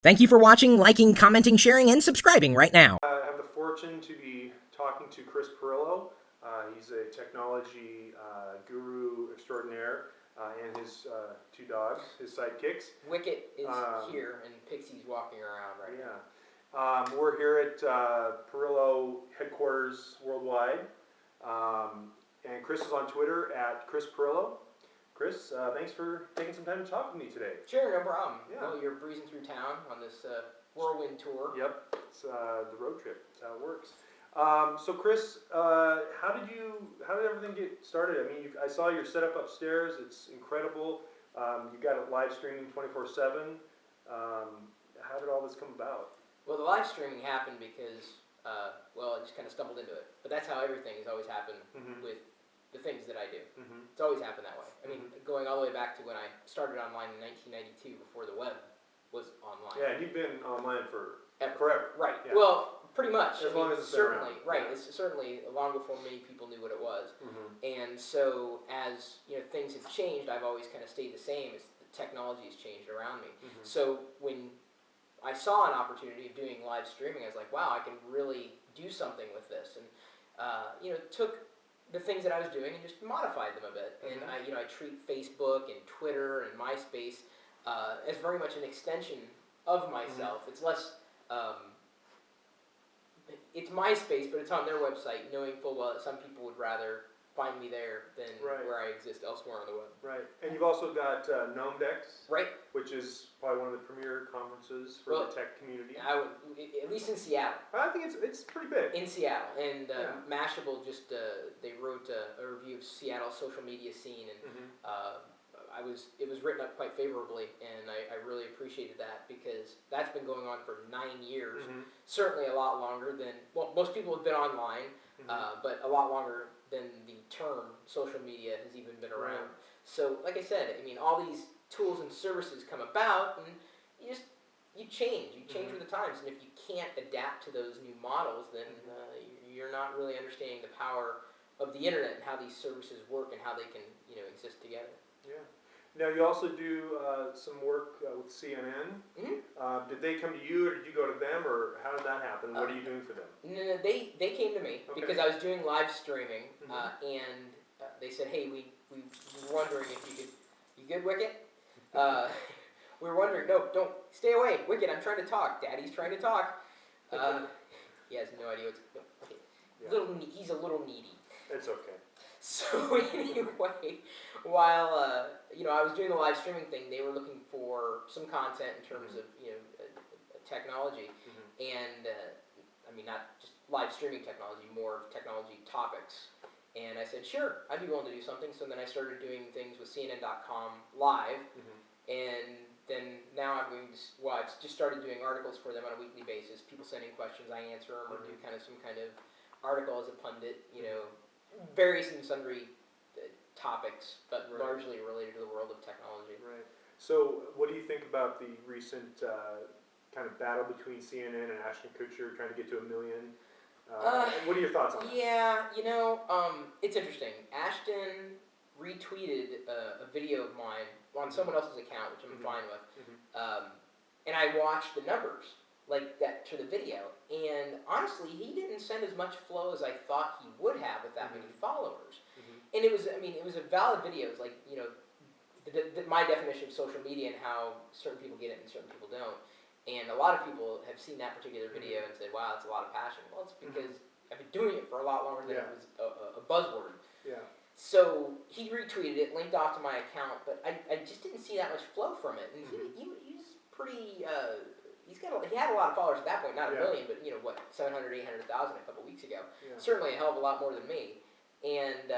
Thank you for watching, liking, commenting, sharing, and subscribing right now. I have the fortune to be talking to Chris Pirillo. He's a technology guru extraordinaire, and his two dogs, his sidekicks. Wicket is here, and Pixie's walking around right now. We're here at Pirillo headquarters worldwide, and Chris is on Twitter at Chris Pirillo. Chris, thanks for taking some time to talk with me today. Sure, no problem. Yeah. Well, you're breezing through town on this whirlwind tour. Yep, it's the road trip. That's how it works. So Chris, how did everything get started? I mean, I saw your setup upstairs. It's incredible. You got it live streaming 24/7. How did all this come about? Well, the live streaming happened because, I just kind of stumbled into it. But that's how everything has always happened with the things that I do. It's always happened that way. I mean, going all the way back to when I started online in 1992, before the web was online. Yeah, and you've been online Ever. forever. Right. Yeah. Well, pretty much. As long as it's been certainly around. right. Yeah. It's certainly long before many people knew what it was. And so, as things have changed, I've always kind of stayed the same as the technology has changed around me. So when I saw an opportunity of doing live streaming, I was like, wow, I can really do something with this, and took the things that I was doing and just modified them a bit. And I treat Facebook and Twitter and MySpace as very much an extension of myself. It's less, it's MySpace, but it's on their website, knowing full well that some people would rather find me there than where I exist elsewhere on the web. Right, and you've also got GnomeDex, Right. which is probably one of the premier conferences for the tech community. I would, at least in Seattle. I think it's pretty big. In Seattle, and Mashable just they wrote a review of Seattle's social media scene, and it was written up quite favorably, and I really appreciated that, because that's been going on for 9 years. Certainly a lot longer than most people have been online, but a lot longer than the term social media has even been around. So, like I said, I mean, all these tools and services come about, and you change with the times, and if you can't adapt to those new models, then you're not really understanding the power of the internet and how these services work and how they can exist together. Yeah. Now you also do some work with CNN. Did they come to you, or did you go to them, or how did that happen? What are you doing for them? No, they came to me because I was doing live streaming, and they said, "Hey, we were wondering if you good, Wicket? We were wondering. No, don't stay away, Wicket. I'm trying to talk. Daddy's trying to talk. He has no idea what's okay. Yeah. He's a little needy. It's okay. So anyway, while I was doing the live streaming thing, they were looking for some content in terms of technology, and I mean, not just live streaming technology, more technology topics. And I said, sure, I'd be willing to do something. So then I started doing things with CNN.com live, and then now I've just started doing articles for them on a weekly basis. People sending questions, I answer them, or do some kind of article as a pundit, various and sundry topics, but largely related to the world of technology. Right. So what do you think about the recent kind of battle between CNN and Ashton Kutcher trying to get to 1 million? What are your thoughts on that? Yeah, it's interesting. Ashton retweeted a video of mine on someone else's account, which I'm fine with, and I watched the numbers like that to the video, and honestly, he didn't send as much flow as I thought he would have with that many followers. And it was a valid video. It was like, my definition of social media and how certain people get it and certain people don't. And a lot of people have seen that particular video and said, wow, that's a lot of passion. Well, it's because I've been doing it for a lot longer than it was a buzzword. Yeah. So he retweeted it, linked off to my account, but I just didn't see that much flow from it. And he's pretty... he had a lot of followers at that point, not 1 million, but 700, 800,000 a couple weeks ago. Yeah. Certainly a hell of a lot more than me. And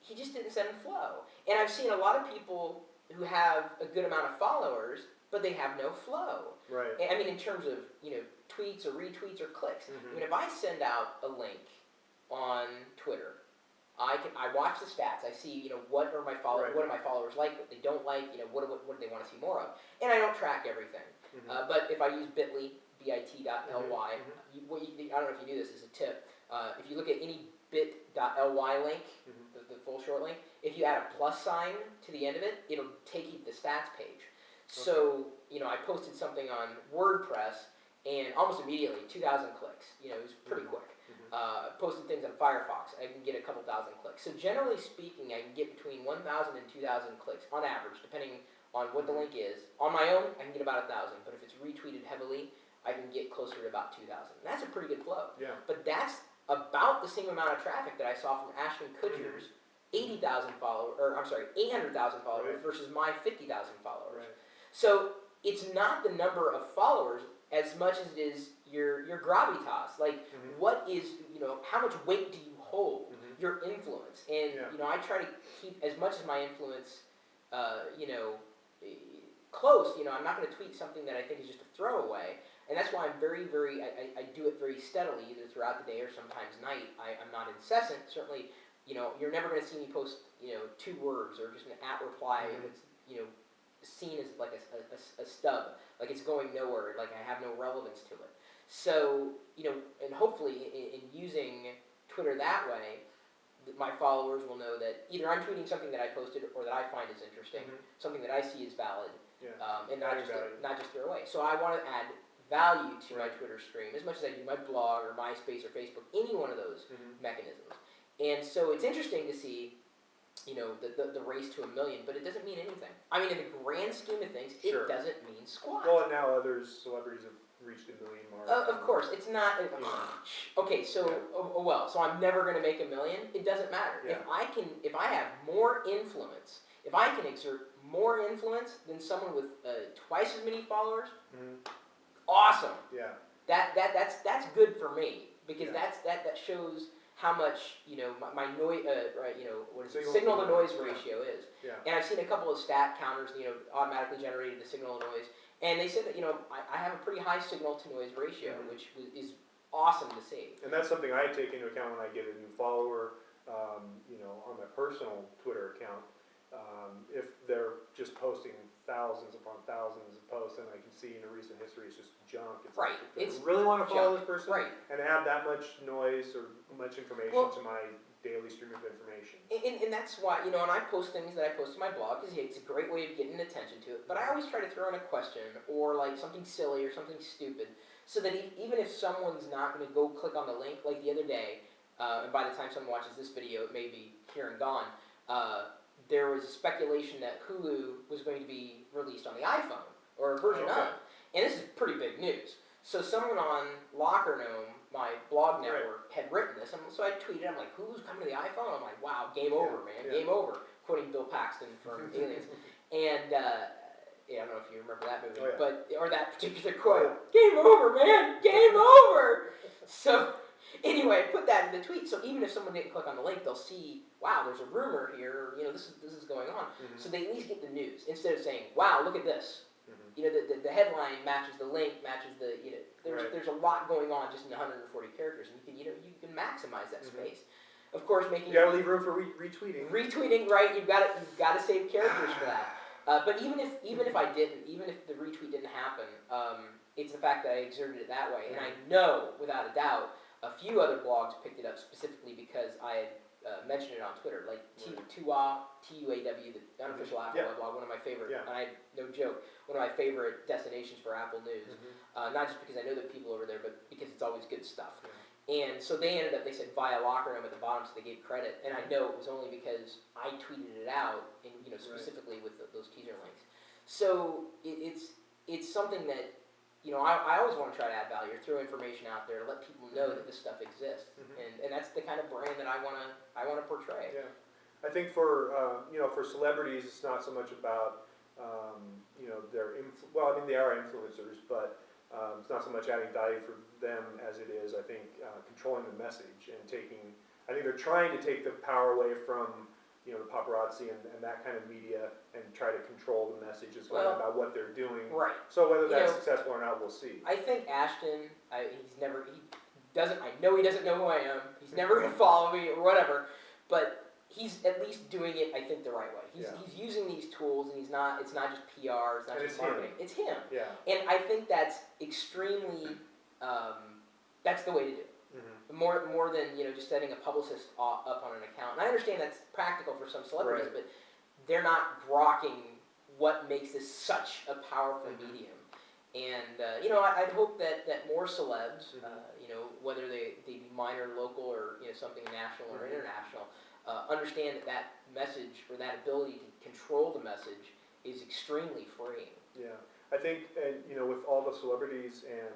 he just didn't send flow. And I've seen a lot of people who have a good amount of followers, but they have no flow. Right. I mean, in terms of tweets or retweets or clicks. I mean, if I send out a link on Twitter, I watch the stats. I see what are my followers, what do my followers like, what they don't like, what do they want to see more of, and I don't track everything. But if I use bit.ly, bit.ly, I don't know if you knew this as a tip. If you look at any bit.ly link, the full short link, if you add a plus sign to the end of it, it'll take you to the stats page. So I posted something on WordPress, and almost immediately 2,000 clicks. It was pretty quick. Posted things on Firefox, I can get a couple thousand clicks. So generally speaking, I can get between 1,000 and 2,000 clicks on average, depending on what the link is. On my own, I can get about 1,000, but if it's retweeted heavily, I can get closer to about 2,000. That's a pretty good flow. Yeah. But that's about the same amount of traffic that I saw from Ashton Kutcher's 80,000 followers, or I'm sorry, 800,000 followers versus my 50,000 followers. Right. So it's not the number of followers as much as it is your gravitas. Like, what is, how much weight do you hold? Your influence. And, I try to keep as much as my influence, close. I'm not going to tweet something that I think is just a throwaway. And that's why I'm very, very, I do it very steadily, either throughout the day or sometimes night. I'm not incessant. Certainly, you're never going to see me post, 2 words or just an at reply that's, seen as like a stub, like it's going nowhere, like I have no relevance to it. So, and hopefully in using Twitter that way, my followers will know that either I'm tweeting something that I posted or that I find is interesting, something that I see is valid, and not just throw away. So I want to add value to my Twitter stream as much as I do my blog or MySpace or Facebook, any one of those mechanisms. And so it's interesting to see the race to 1 million, but it doesn't mean anything. I mean, in the grand scheme of things, it doesn't mean squat. Well, and now celebrities have reached 1 million mark. Of course, it's not. Okay, so so I'm never going to make 1 million. It doesn't matter. Yeah. If I have more influence, if I can exert more influence than someone with twice as many followers, awesome. Yeah. That's good for me because that shows how much my noise signal to noise ratio is. Yeah. And I've seen a couple of stat counters automatically generated the signal to noise, and they said that I have a pretty high signal to noise ratio, which is awesome to see. And that's something I take into account when I get a new follower, on my personal Twitter account. If they're just posting thousands upon thousands of posts, and I can see in the recent history it's just junk. It's right. Like, I really want to follow this person, and add that much noise or much information to my daily stream of information. And that's why, and I post things that I post to my blog because it's a great way of getting attention to it. But I always try to throw in a question or like something silly or something stupid, so that even if someone's not going to go click on the link, like the other day, and by the time someone watches this video, it may be here and gone. There was speculation that Hulu was going to be released on the iPhone, or a version of. And this is pretty big news. So someone on Locker Gnome, my blog network, had written this. And so I tweeted, I'm like, Hulu's coming to the iPhone? I'm like, wow, game over, man, game over. Quoting Bill Paxton from Aliens. And, I don't know if you remember that movie, or that particular quote. Game over, man, game over! So, anyway, I put that in the tweet, so even if someone didn't click on the link, they'll see, wow, there's a rumor here, this is going on. So they at least get the news, instead of saying, wow, look at this. The headline matches the link, matches the, there's a lot going on just in 140 characters, and you can maximize that space. Of course, making... You gotta leave room for retweeting. Retweeting, right, you've got to save characters for that. But even if I didn't, even if the retweet didn't happen, it's the fact that I exerted it that way, and I know, without a doubt, a few other blogs picked it up specifically because I had mentioned it on Twitter, like Tuaw, T-U-A-W, the unofficial Apple blog, one of my favorite, and no joke, one of my favorite destinations for Apple news. Not just because I know the people over there, but because it's always good stuff. And so they said via Locker Room at the bottom, so they gave credit, and I know it was only because I tweeted it out, and specifically with those teaser links. So it's something that I always want to try to add value, or throw information out there, to let people know that this stuff exists, and that's the kind of brand that I want to portray. Yeah, I think for for celebrities, it's not so much about their they are influencers, but it's not so much adding value for them as it is, I think, controlling the message and taking. I think they're trying to take the power away from the paparazzi and that kind of media and try to control the messages about what they're doing. Right. So whether that's successful or not, we'll see. I think Ashton, I know he doesn't know who I am. He's never going to follow me or whatever, but he's at least doing it, I think, the right way. He's using these tools, and it's not just PR, it's not just marketing. It's him. Yeah. And I think that's extremely, that's the way to do it. More than just setting a publicist up on an account. And I understand that's practical for some celebrities, but they're not grokking what makes this such a powerful medium. And I'd hope that more celebs, whether they be minor, local, or something national or international, understand that message or that ability to control the message is extremely freeing. Yeah, I think, and with all the celebrities and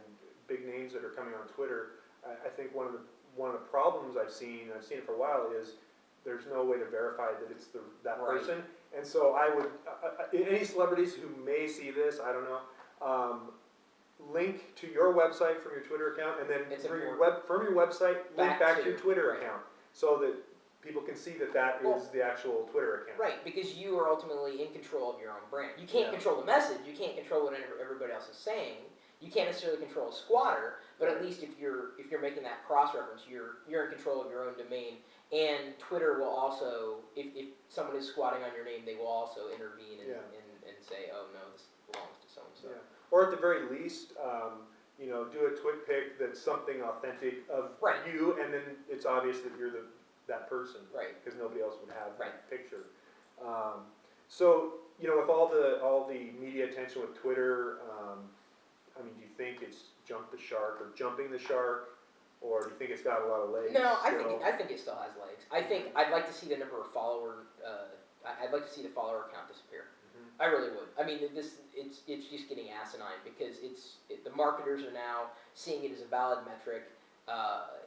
big names that are coming on Twitter, I think one of the problems I've seen it for a while, is there's no way to verify that it's that Right. person. And so I would, any celebrities who may see this, I don't know, link to your website from your Twitter account, and then It's from important. your website, link back to your Twitter right. account, so that people can see that is the actual Twitter account. Right, because you are ultimately in control of your own brand. You can't control the message. You can't control what everybody else is saying. You can't necessarily control a squatter, but at least if you're making that cross reference, you're in control of your own domain. And Twitter will also, if someone is squatting on your name, they will also intervene and say, oh no, this belongs to so and so. Or at the very least, do a twit pic that's something authentic of you, and then it's obvious that you're that person, right? Because nobody else would have that picture. So with all the media attention with Twitter, do you think it's jumped the shark or jumping the shark, or do you think it's got a lot of legs? No, I think it still has legs. I think I'd like to see the number of I'd like to see the follower count disappear. I really would. I mean, it's just getting asinine, because the marketers are now seeing it as a valid metric.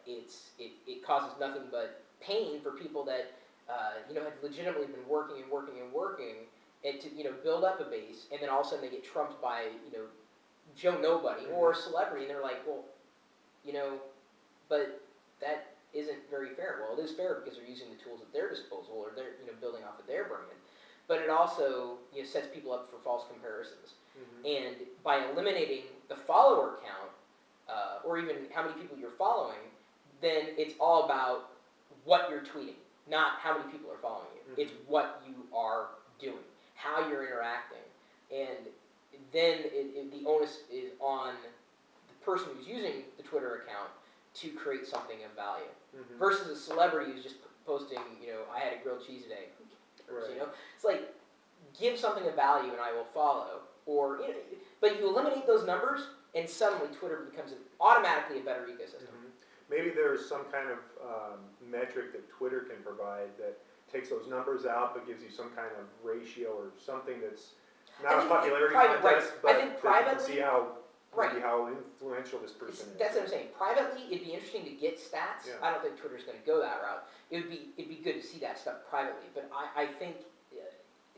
It causes nothing but pain for people that had legitimately been working, and to build up a base, and then all of a sudden they get trumped by Joe Nobody or a celebrity, and they're like, well, but that isn't very fair. Well, it is fair because they're using the tools at their disposal, or they're building off of their brand. But it also sets people up for false comparisons. And by eliminating the follower count, or even how many people you're following, then it's all about what you're tweeting, not how many people are following you. It's what you are doing, how you're interacting. And then the onus is on the person who's using the Twitter account to create something of value, versus a celebrity who's just posting, I had a grilled cheese today. It's like, give something of value and I will follow. Or, but you eliminate those numbers, and suddenly Twitter becomes automatically a better ecosystem. Maybe there's some kind of metric that Twitter can provide that takes those numbers out, but gives you some kind of ratio or something that's not a popularity contest, but I think that privately, you can see how influential this person is. That's what I'm saying. Privately, it'd be interesting to get stats. I don't think Twitter's going to go that route. It'd be good to see that stuff privately, but I think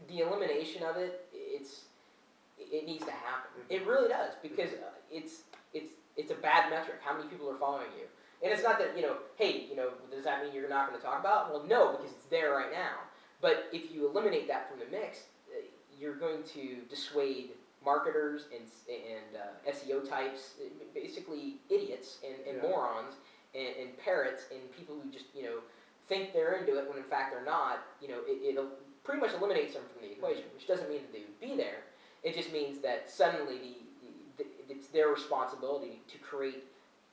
the elimination of it, it needs to happen. It really does, because it's a bad metric. How many people are following you? And it's not that, hey, does that mean you're not going to talk about it? Well, no, because it's there right now. But if you eliminate that from the mix, you're going to dissuade marketers and SEO types, basically idiots and morons and parrots and people who just think they're into it when in fact they're not. It'll pretty much eliminates them from the equation, which doesn't mean that they would be there. It just means that suddenly it's their responsibility to create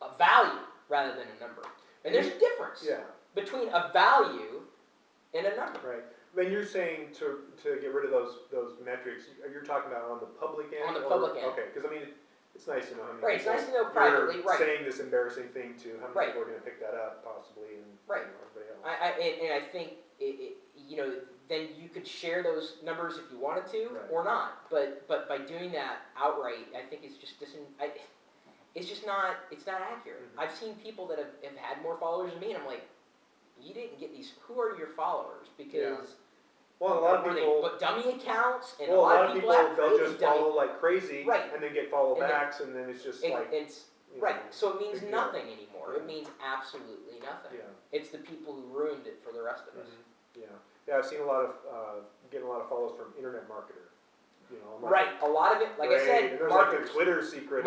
a value rather than a number. And there's a difference between a value and a number. Right. When you're saying to get rid of those metrics, you're talking about on the public end? On the public end. Okay, because it's nice to know how many Right, it's people nice to know privately, you're saying this embarrassing thing to, how many people are going to pick that up possibly, and everybody else. I think then you could share those numbers if you wanted to or not. But by doing that outright, I think it's just it's not accurate. I've seen people that have had more followers than me, and I'm like, you didn't get these. Who are your followers? Because well, a lot of people, but dummy accounts, and a lot of people have they'll just dummy, follow like crazy, and then get follow backs, and then it's just so it means nothing anymore. It means absolutely nothing. It's the people who ruined it for the rest of us. Yeah, I've seen getting a lot of follows from internet marketer. A lot of it, like I said, there's marketers. Like a Twitter secret.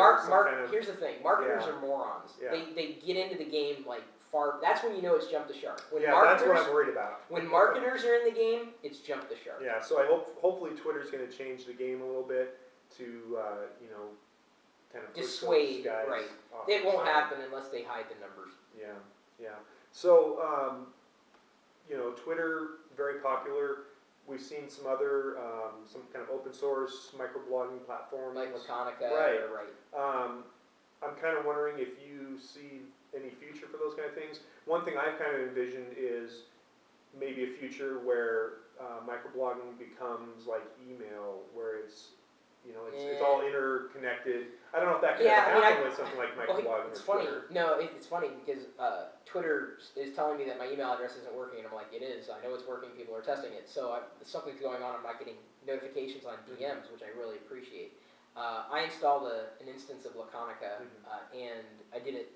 Here's the thing: marketers are morons. They get into the game like far. That's when you know it's jump the shark. That's what I'm worried about. When marketers are in the game, it's jump the shark. Yeah, so I hopefully Twitter's going to change the game a little bit to kind of dissuade. Guys It won't happen unless they hide the numbers. Yeah. So Twitter, very popular. we've seen some other, some kind of open source microblogging platforms. Like Laconica, Right. right. I'm kind of wondering if you see any future for those kind of things. One thing I've kind of envisioned is maybe a future where microblogging becomes like email, where it's, you know, it's all interconnected. I don't know if that could ever happen with something like microblogging it's or funny. Twitter. No, it's funny because Twitter is telling me that my email address isn't working, and I'm like, it is. I know it's working. People are testing it. So something's going on. I'm not getting notifications on DMs, which I really appreciate. I installed an instance of Laconica, and I did it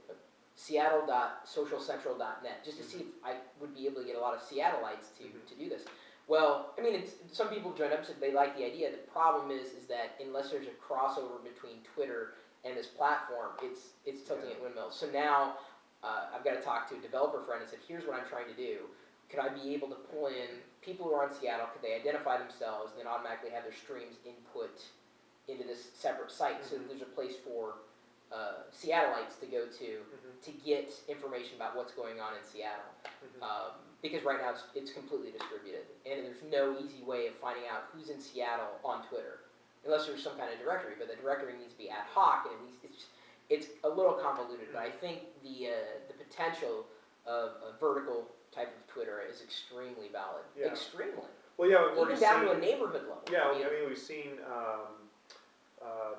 seattle.socialcentral.net just to see if I would be able to get a lot of Seattleites to do this. Well, I mean, some people joined up and said they like the idea. The problem is that unless there's a crossover between Twitter and this platform, it's tilting at windmills. So now I've got to talk to a developer friend and said, here's what I'm trying to do. Could I be able to pull in people who are in Seattle? Could they identify themselves and then automatically have their streams input into this separate site so that there's a place for Seattleites to go to get information about what's going on in Seattle. Because right now it's completely distributed, and there's no easy way of finding out who's in Seattle on Twitter, unless there's some kind of directory. But the directory needs to be ad hoc, and it's a little convoluted. But I think the potential of a vertical type of Twitter is extremely valid. Yeah. Extremely. Well, yeah, we've even down to a neighborhood level. Yeah, I mean we've seen.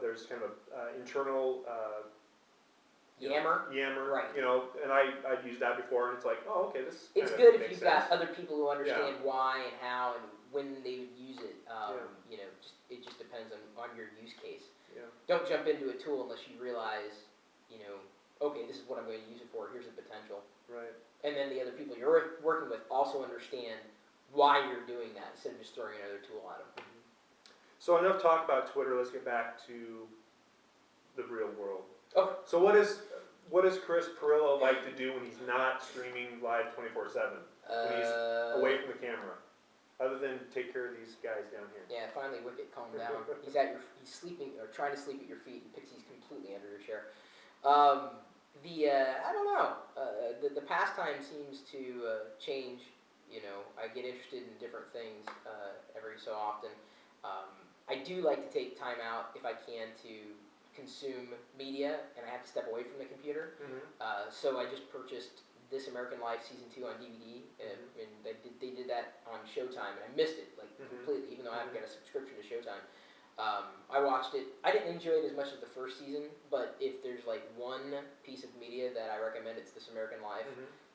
There's kind of internal Yammer, right? You know, and I've used that before, and it's like, oh, okay, this. It's good if you've got other people who understand why and how and when they would use it. You know, it just depends on your use case. Yeah. Don't jump into a tool unless you realize, you know, okay, this is what I'm going to use it for. Here's the potential. Right. And then the other people you're working with also understand why you're doing that instead of just throwing another tool at them. So enough talk about Twitter. Let's get back to the real world. Okay. So what does Chris Pirillo like to do when he's not streaming live 24/7? When he's away from the camera, other than take care of these guys down here. Yeah, finally, Wicket, calm down. He's sleeping or trying to sleep at your feet, and Pixie's completely under your chair. I don't know. The pastime seems to change. You know, I get interested in different things every so often. I do like to take time out if I can to consume media, and I have to step away from the computer. So I just purchased This American Life Season 2 on DVD, and they did that on Showtime, and I missed it completely, even though I haven't got a subscription to Showtime. I watched it. I didn't enjoy it as much as the first season, but if there's like one piece of media that I recommend, it's This American Life.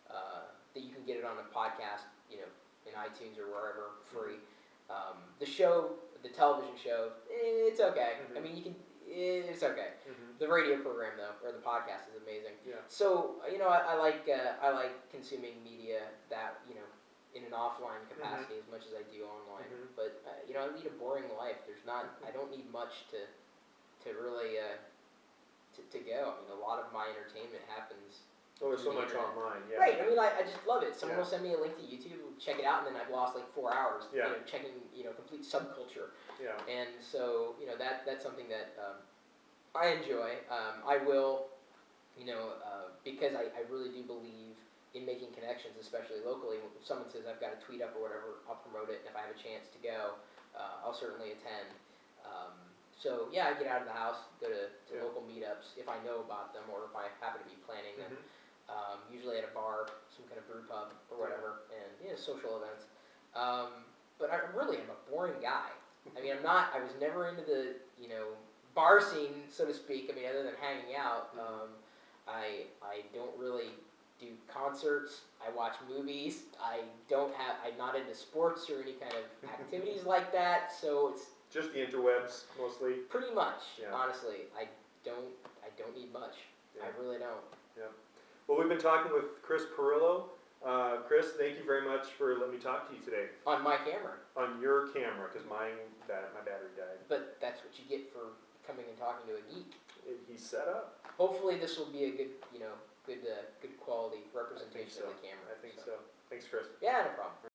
That you can get it on a podcast, you know, in iTunes or wherever, free. The television show, it's okay. I mean, it's okay. The radio program though, or the podcast, is amazing. Yeah. So you know, I like consuming media that, you know, in an offline capacity as much as I do online. But you know, I lead a boring life. There's not. I don't need much to really to go. I mean, a lot of my entertainment happens. Oh, there's so much online, yeah. Right, I mean, I just love it. Someone will send me a link to YouTube, check it out, and then I've lost like 4 hours, you know, checking, you know, complete subculture. Yeah. And so, you know, that's something that I enjoy. I will, you know, because I really do believe in making connections, especially locally. If someone says I've got a tweet up or whatever, I'll promote it, and if I have a chance to go, I'll certainly attend. So yeah, I get out of the house, go to local meetups if I know about them or if I happen to be planning them. Usually at a bar, some kind of brew pub or whatever, and social events. But I really am a boring guy. I mean, I was never into the, you know, bar scene, so to speak. I mean, other than hanging out, I don't really do concerts. I watch movies. I'm not into sports or any kind of activities like that. So it's just the interwebs mostly. Pretty much, honestly. I don't need much. Yeah. I really don't. Yeah. Well, we've been talking with Chris Pirillo. Chris, thank you very much for letting me talk to you today. On my camera. On your camera, because my battery died. But that's what you get for coming and talking to a geek. He's set up. Hopefully, this will be a good, you know, good quality representation of the camera. I think so. Thanks, Chris. Yeah, no problem.